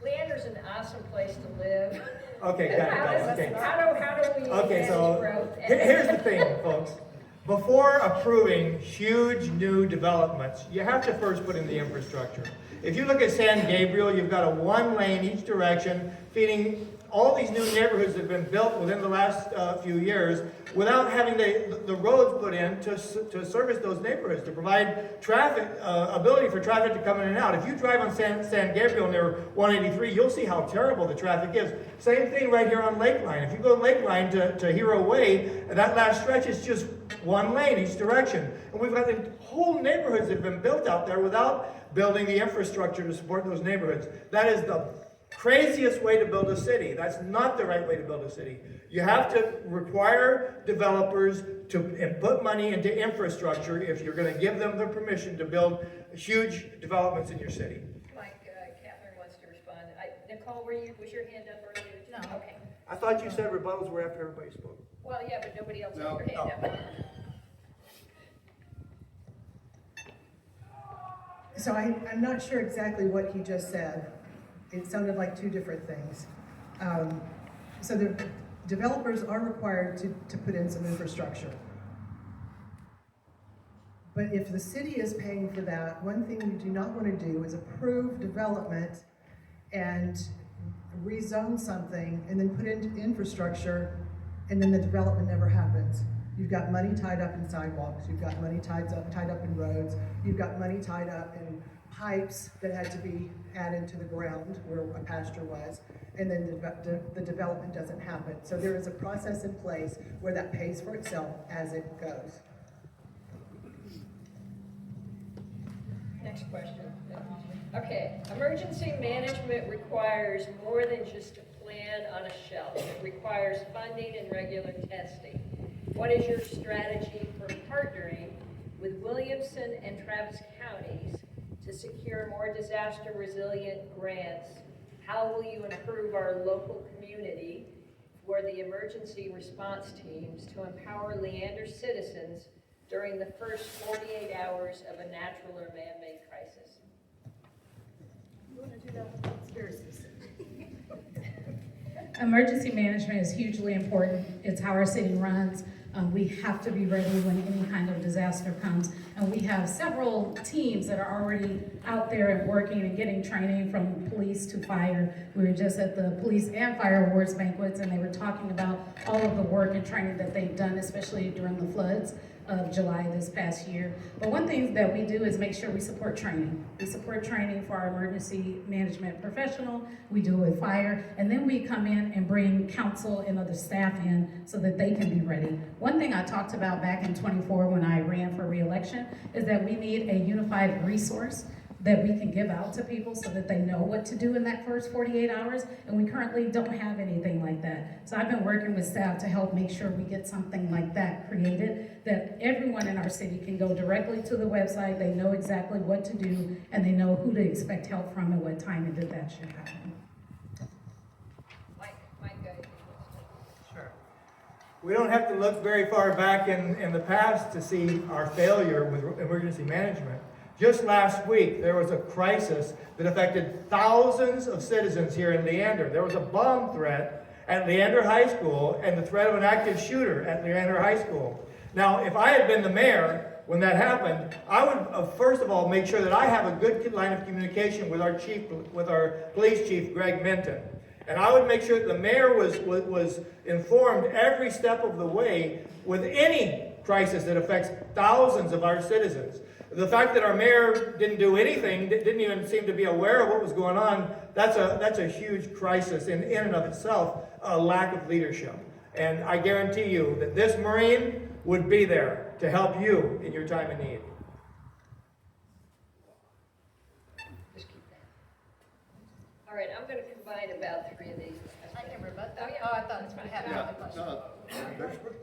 Leander's an awesome place to live. Okay, got it, okay. How do we Okay, manage so growth? here's the thing, folks. Before approving huge new developments, you have to first put in the infrastructure. If you look at San Gabriel, you've got a 1 lane each direction feeding all these new neighborhoods that have been built within the last few years without having the roads put in to service those neighborhoods, to provide traffic, ability for traffic to come in and out. If you drive on San Gabriel near 183, you'll see how terrible the traffic is. Same thing right here on Lakeline. If you go Lakeline to Hero Way, that last stretch is just 1 lane each direction. And we've got the whole neighborhoods that have been built out there without building the infrastructure to support those neighborhoods. That is the craziest way to build a city. That's not the right way to build a city. You have to require developers to put money into infrastructure if you're going to give them the permission to build huge developments in your city. Mike, Kathryn wants to respond. Nicole, was your hand up earlier? No. Okay. I thought you said rebuttals were after everybody spoke. Well, yeah, but nobody else No. has their hand up. So I'm not sure exactly what he just said. It sounded like 2 different things. So the developers are required to put in some infrastructure. But if the city is paying for that, one thing you do not want to do is approve development and rezone something and then put in infrastructure, and then the development never happens. You've got money tied up in sidewalks, you've got money tied up in roads, you've got money tied up in pipes that had to be added to the ground where a pasture was, and then the development doesn't happen. So there is a process in place where that pays for itself as it goes. Next question. Okay, emergency management requires more than just a plan on a shelf. It requires funding and regular testing. What is your strategy for partnering with Williamson and Travis counties to secure more disaster resilient grants? How will you improve our local community for the emergency response teams to empower Leander citizens during the first 48 hours of a natural or man-made crisis? You want to do the conspiracies? Emergency management is hugely important. It's how our city runs. We have to be ready when any kind of disaster comes. And we have several teams that are already out there and working and getting training from police to fire. We were just at the police and fire awards banquets, and they were talking about all of the work and training that they've done, especially during the floods of July this past year. But one thing that we do is make sure we support training. We support training for our emergency management professional. We do it with fire, and then we come in and bring council and other staff in so that they can be ready. One thing I talked about back in 24 when I ran for re-election is that we need a unified resource that we can give out to people so that they know what to do in that first 48 hours, and we currently don't have anything like that. So I've been working with staff to help make sure we get something like that created, that everyone in our city can go directly to the website, they know exactly what to do, and they know who to expect help from and what time and that should happen. Mike, go ahead. Sure. We don't have to look very far back in the past to see our failure with emergency management. Just last week, there was a crisis that affected thousands of citizens here in Leander. There was a bomb threat at Leander High School and the threat of an active shooter at Leander High School. Now, if I had been the mayor when that happened, I would first of all make sure that I have a good line of communication with our police chief, Greg Minton. And I would make sure that the mayor was informed every step of the way with any crisis that affects thousands of our citizens. The fact that our mayor didn't do anything, didn't even seem to be aware of what was going on, that's a huge crisis in and of itself, a lack of leadership. And I guarantee you that this Marine would be there to help you in your time of need. Just keep that. All right, I'm going to combine about 3 of these. I can rebut Oh, that. yeah. Oh, I thought you had another question.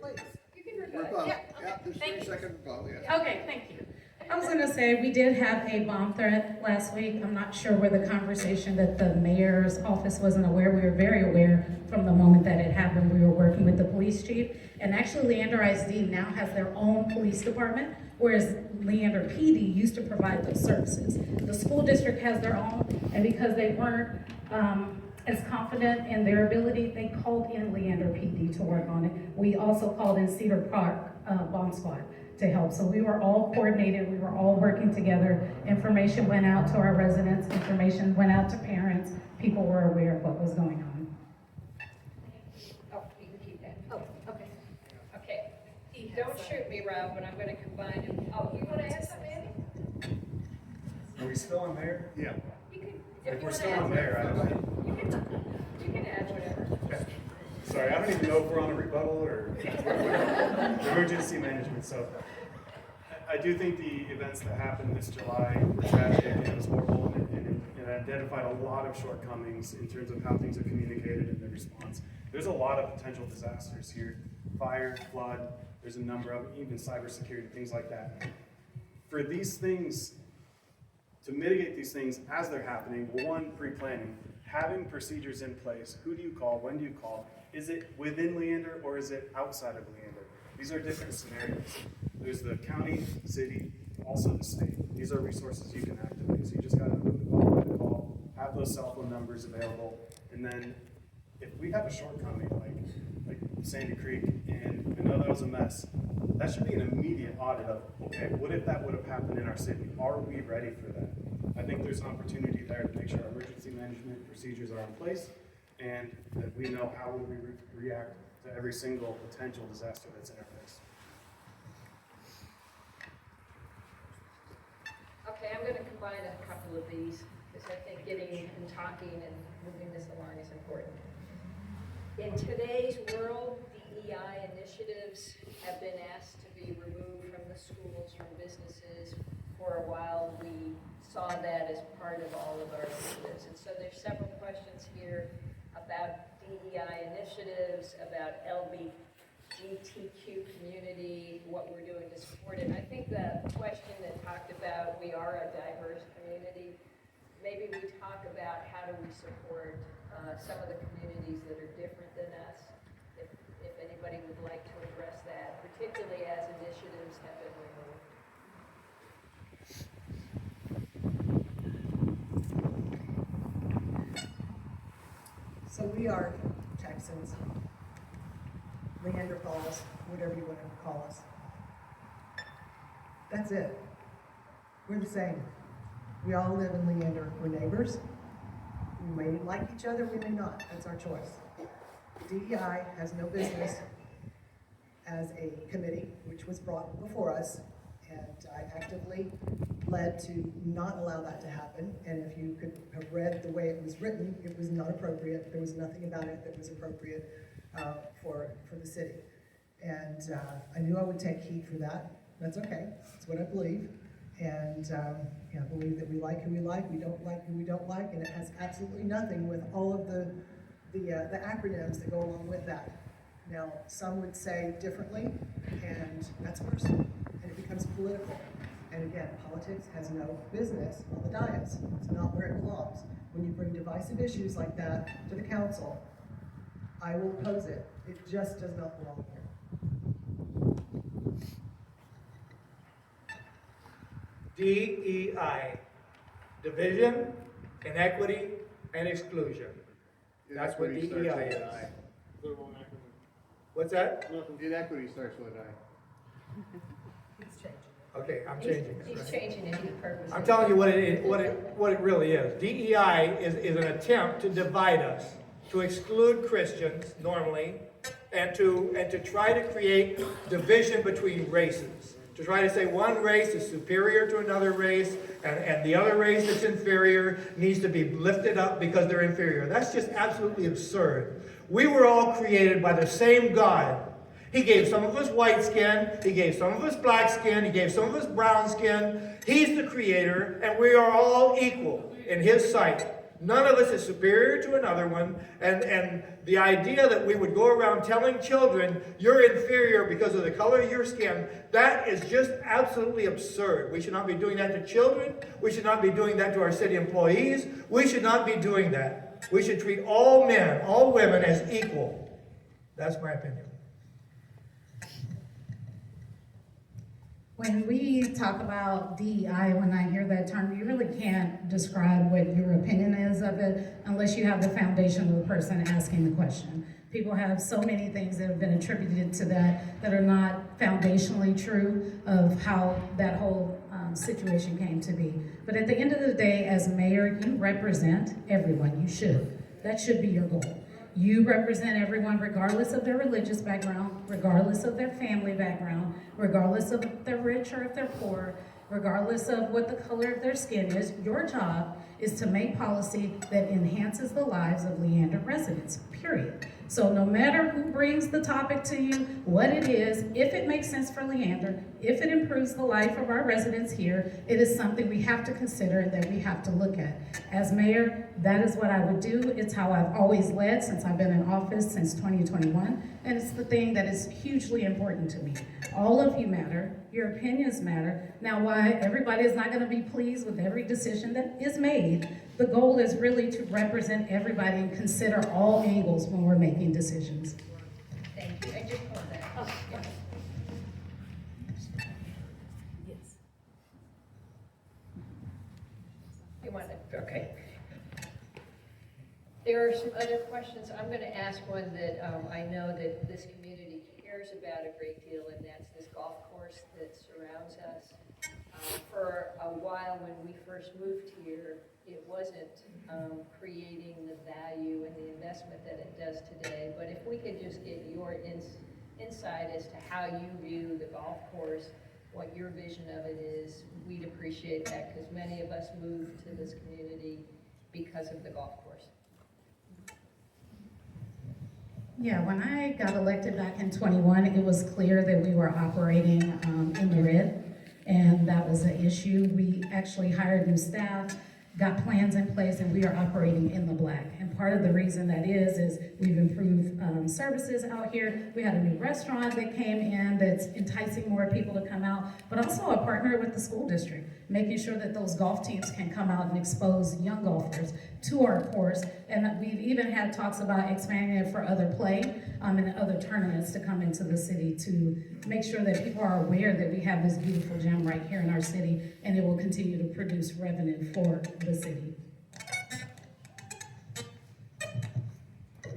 Please. You can rebut. Rebuttal. Yeah, Yeah, there's thank 30 you. second rebuttal, yeah. Okay, thank you. I was gonna say, we did have a bomb threat last week. I'm not sure where the conversation that the mayor's office wasn't aware. We were very aware from the moment that it happened. We were working with the police chief. And actually, Leander ISD now has their own police department, whereas Leander PD used to provide those services. The school district has their own, and because they weren't as confident in their ability, they called in Leander PD to work on it. We also called in Cedar Park Bomb Squad to help. So we were all coordinated, we were all working together. Information went out to our residents, information went out to parents. People were aware of what was going on. Oh, you can keep that. Oh, okay. Okay. Don't shoot me, Rob, but I'm going to combine them. Oh, you want to add something, Andy? Are we still on mayor? Yeah. You can, If if you we're want still to add on mayor, I don't. you can add whatever. Okay. Sorry, I don't even know if we're on a rebuttal or emergency management. So I do think the events that happened this July were tragic and it was horrible and it identified a lot of shortcomings in terms of how things are communicated and the response. There's a lot of potential disasters here. Fire, flood, there's a number of even cybersecurity, things like that. For these things, to mitigate these things as they're happening, one, pre-planning, having procedures in place. Who do you call? When do you call? Is it within Leander or is it outside of Leander? These are different scenarios. There's the county, city, also the state. These are resources you can activate. So you just gotta know who to call, when to call, have those cell phone numbers available. And then if we have a shortcoming like Sandy Creek, and I know that was a mess, that should be an immediate audit of, okay, what if that would have happened in our city? Are we ready for that? I think there's an opportunity there to make sure our emergency management procedures are in place and that we know how would we react to every single potential disaster that's in our face. Okay, I'm going to combine a couple of these because I think getting and talking and moving this along is important. In today's world, DEI initiatives have been asked to be removed from the schools, from businesses. For a while, we saw that as part of all of our initiatives. And so there's several questions here about DEI initiatives, about LGBTQ community, what we're doing to support it. I think the question that talked about we are a diverse community, maybe we talk about how do we support some of the communities that are different than us, if anybody would like to address that, particularly as initiatives have been removed. So we are Texans, Leander Falls, whatever you want to call us. That's it. We're the same. We all live in Leander. We're neighbors. We may like each other, we may not. That's our choice. DEI has no business as a committee, which was brought before us, and I actively led to not allow that to happen. And if you could have read the way it was written, it was not appropriate. There was nothing about it that was appropriate for the city. And I knew I would take heat for that. That's okay. That's what I believe. And I believe that we like who we like, we don't like who we don't like, and it has absolutely nothing with all of the acronyms that go along with that. Now, some would say differently, and that's personal, and it becomes political. And again, politics has no business on the dais. It's not where it belongs. When you bring divisive issues like that to the council, I will oppose it. It just does not belong here. DEI, division, inequity, and exclusion. That's what DEI is. What's that? Inequity starts with I. It's changing. Okay, I'm changing it. He's changing it, he purposely. I'm telling you what it really is. DEI is an attempt to divide us, to exclude Christians normally, and to try to create division between races. To try to say one race is superior to another race, and the other race that's inferior needs to be lifted up because they're inferior. That's just absolutely absurd. We were all created by the same God. He gave some of us white skin, He gave some of us black skin, He gave some of us brown skin. He's the creator, and we are all equal in His sight. None of us is superior to another one, and the idea that we would go around telling children, you're inferior because of the color of your skin, that is just absolutely absurd. We should not be doing that to children. We should not be doing that to our city employees. We should not be doing that. We should treat all men, all women as equal. That's my opinion. When we talk about DEI, when I hear that term, you really can't describe what your opinion is of it unless you have the foundation of the person asking the question. People have so many things that have been attributed to that are not foundationally true of how that whole situation came to be. But at the end of the day, as mayor, you represent everyone. You should. That should be your goal. You represent everyone regardless of their religious background, regardless of their family background, regardless of if they're rich or if they're poor, regardless of what the color of their skin is. Your job is to make policy that enhances the lives of Leander residents, period. So no matter who brings the topic to you, what it is, if it makes sense for Leander, if it improves the life of our residents here, it is something we have to consider and that we have to look at. As mayor, that is what I would do. It's how I've always led since I've been in office since 2021, and it's the thing that is hugely important to me. All of you matter. Your opinions matter. Now, why everybody is not going to be pleased with every decision that is made, the goal is really to represent everybody and consider all angles when we're making decisions. Thank you. I just called that. Oh, yeah. Yes. You want it? Okay. There are some other questions. I'm going to ask one that I know that this community cares about a great deal, and that's this golf course that surrounds us. For a while, when we first moved here, it wasn't creating the value and the investment that it does today. But if we could just get your insight as to how you view the golf course, what your vision of it is, we'd appreciate that, because many of us moved to this community because of the golf course. Yeah, when I got elected back in 21, it was clear that we were operating in the red. and that was an issue. We actually hired new staff, got plans in place, and we are operating in the black. And part of the reason that is we've improved services out here. We had a new restaurant that came in that's enticing more people to come out, but also a partner with the school district, making sure that those golf teams can come out and expose young golfers to our course. And we've even had talks about expanding it for other play and other tournaments to come into the city to make sure that people are aware that we have this beautiful gem right here in our city, and it will continue to produce revenue for the city.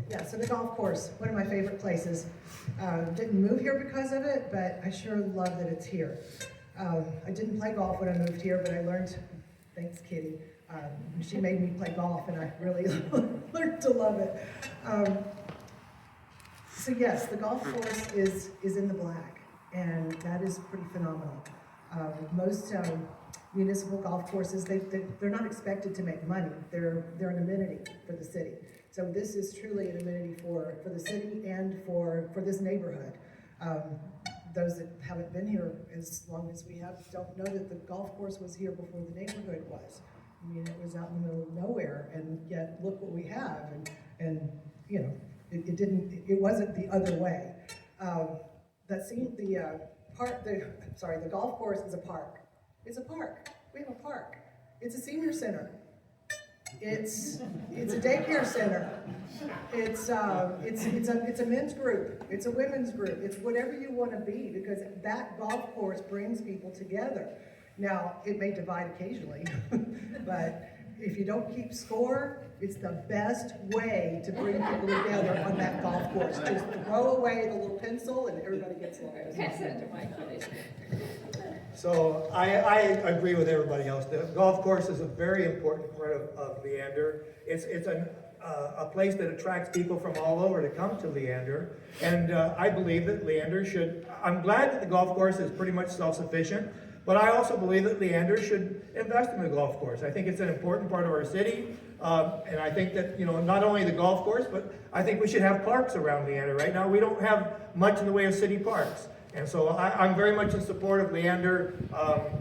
Yeah, so the golf course, one of my favorite places. Didn't move here because of it, but I sure love that it's here. I didn't play golf when I moved here, but I learned, thanks Kitty, she made me play golf and I really learned to love it. So yes, the golf course is in the black, and that is pretty phenomenal. Most municipal golf courses, they're not expected to make money. They're an amenity for the city. So this is truly an amenity for the city and for this neighborhood. Those that haven't been here as long as we have don't know that the golf course was here before the neighborhood was. I mean, it was out in the middle of nowhere, and yet look what we have, and you know, it wasn't the other way. The golf course is a park. It's a park. We have a park. It's a senior center. It's a daycare center. It's a men's group. It's a women's group. It's whatever you want to be, because that golf course brings people together. Now, it may divide occasionally, but if you don't keep score, it's the best way to bring people together on that golf course. Just throw away the little pencil and everybody gets along. Pass that to Mike, please. So I agree with everybody else. The golf course is a very important part of Leander. It's a place that attracts people from all over to come to Leander. And I believe that Leander should, I'm glad that the golf course is pretty much self-sufficient, but I also believe that Leander should invest in the golf course. I think it's an important part of our city. And I think that, you know, not only the golf course, but I think we should have parks around Leander. Right now, we don't have much in the way of city parks. And so I'm very much in support of Leander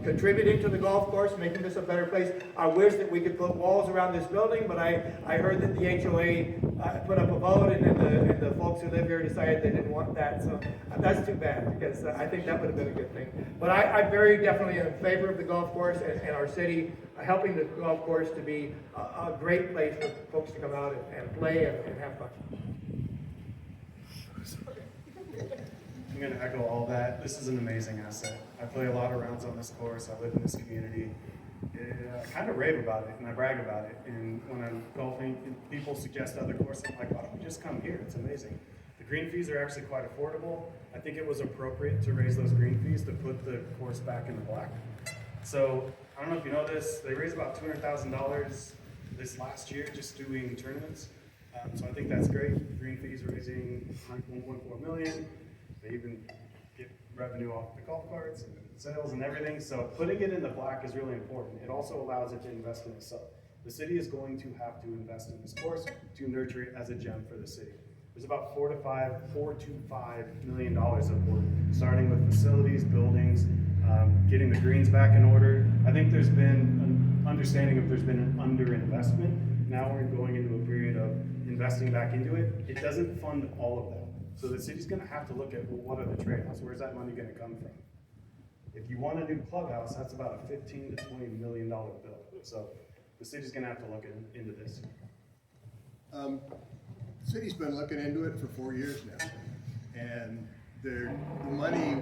contributing to the golf course, making this a better place. I wish that we could put walls around this building, but I heard that the HOA put up a vote, and then the folks who live here decided they didn't want that. So that's too bad, because I think that would have been a good thing. But I'm very definitely in favor of the golf course and our city helping the golf course to be a great place for folks to come out and play and have fun. I'm going to echo all that. This is an amazing asset. I play a lot of rounds on this course. I live in this community. I kind of rave about it and I brag about it. And when I'm golfing, people suggest other courses. I'm like, why don't we just come here? It's amazing. The green fees are actually quite affordable. I think it was appropriate to raise those green fees to put the course back in the black. So I don't know if you know this, they raised about $200,000 this last year just doing tournaments. So I think that's great. Green fees raising $1.4 million. They even get revenue off the golf carts and sales and everything. So putting it in the black is really important. It also allows it to invest in itself. The city is going to have to invest in this course to nurture it as a gem for the city. There's about $4 to $5 million of work, starting with facilities, buildings, getting the greens back in order. I think there's been an understanding of there's been an underinvestment. Now we're going into a period of investing back into it. It doesn't fund all of that. So the city's gonna have to look at, well, what are the trade-offs? Where's that money gonna come from? If you want a new clubhouse, that's about a $15 to $20 million bill. So the city's gonna have to look into this. The city's been looking into it for 4 years now. And the money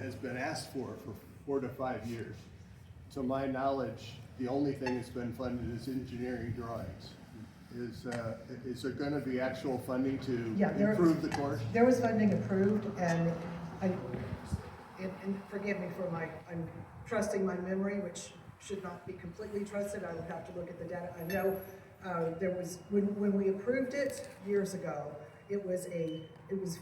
has been asked for 4 to 5 years. To my knowledge, the only thing that's been funded is engineering drawings. Is there going to be actual funding to improve the course? There was funding approved, and forgive me for I'm trusting my memory, which should not be completely trusted. I would have to look at the data. I know there was, when we approved it years ago, it was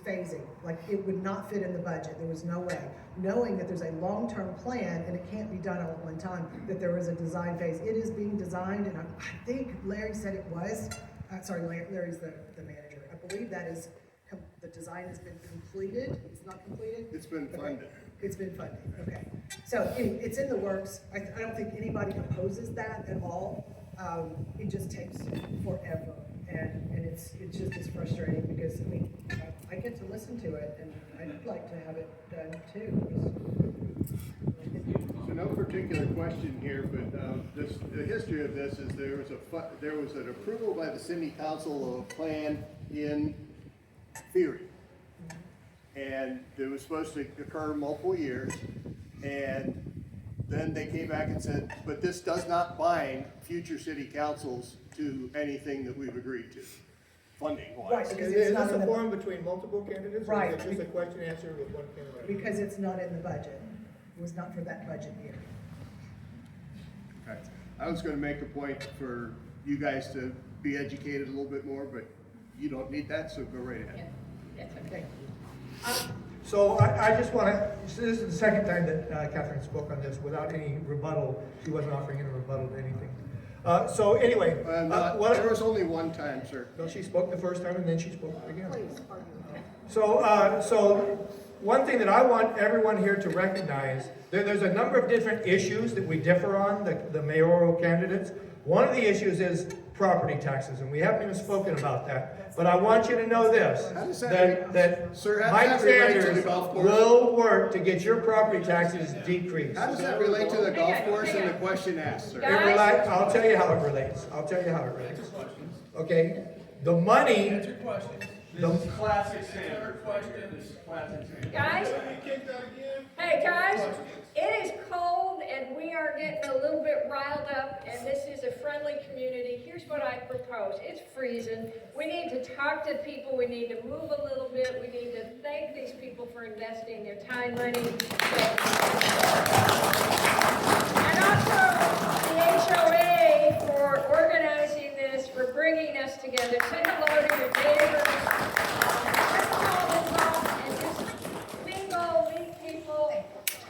phasing, like it would not fit in the budget. There was no way. Knowing that there's a long-term plan and it can't be done all at one time, that there was a design phase. It is being designed, and I think Larry said it was, Larry's the manager. I believe that is, the design has been completed. It's not completed? It's been funded. It's been funded, okay. So it's in the works. I don't think anybody opposes that at all. It just takes forever, and it's just as frustrating because, I mean, I get to listen to it, and I'd like to have it done too. So no particular question here, but the history of this is there was an approval by the city council of a plan in theory. And it was supposed to occur multiple years, and then they came back and said, but this does not bind future city councils to anything that we've agreed to, funding Right, wise. because Is it's not this in a the, forum between multiple candidates? Right. Or is it just a question answer with one candidate? because it's not in the budget. It was not for that budget year. Okay. I was gonna make a point for you guys to be educated a little bit more, but you don't need that, so go right ahead. That's okay. Okay. So I just want to, this is the second time that Kathryn spoke on this without any rebuttal. She wasn't offering any rebuttal to anything. So anyway, There was only one time, sir. no, she spoke the first time and then she spoke again. So one thing that I want everyone here to recognize, there's a number of different issues that we differ on, the mayoral candidates. One of the issues is property taxes, and we haven't even spoken about that. But I want you to know this, How does that that Sir, how Mike does that relate to the Sanders golf course? will work to get your property taxes decreased. How does that relate to the golf course and the question asked, sir? Guys? I'll tell you how it relates. Okay, the money. Classic Sanders. This is classic Sanders. Guys? Hey, guys, it is cold and we are getting a little bit riled up, and this is a friendly community. Here's what I propose. It's freezing. We need to talk to people. We need to move a little bit. We need to thank these people for investing their time, money. And also the HOA for organizing this, for bringing us together. Say hello to your neighbors. Let's call this off and just mingle, meet people,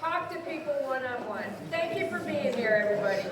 talk to people one-on-one. Thank you for being here, everybody.